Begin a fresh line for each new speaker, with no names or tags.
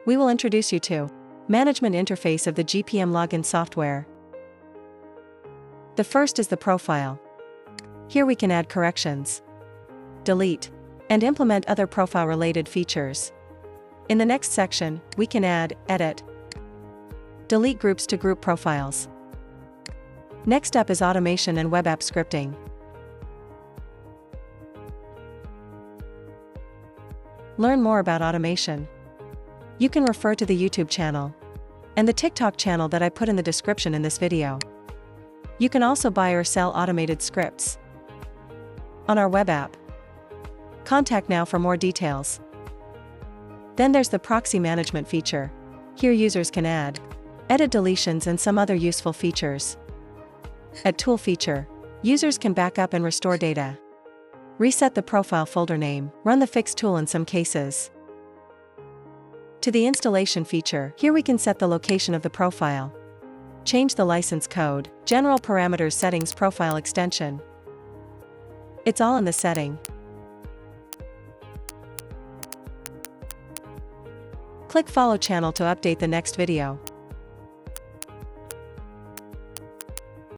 we will introduce you to management interface of the GPM Login software. The first is the profile. Here we can add corrections, delete, and implement other profile-related features. In the next section, we can add, edit, delete groups to group profiles. Next up is automation and web app scripting. Learn more about automation. You can refer to the YouTube channel and the TikTok channel that I put in the description in this video. You can also buy or sell automated scripts on our web app. Contact now for more details. Then there's the proxy management feature. Here users can add, edit deletions and some other useful features. At tool feature, users can back up and restore data, reset the profile folder name, run the fix tool in some cases. To the installation feature, here we can set the location of the profile, change the license code, general parameters, settings, profile extension. It's all in the setting. Click follow channel to update the next video.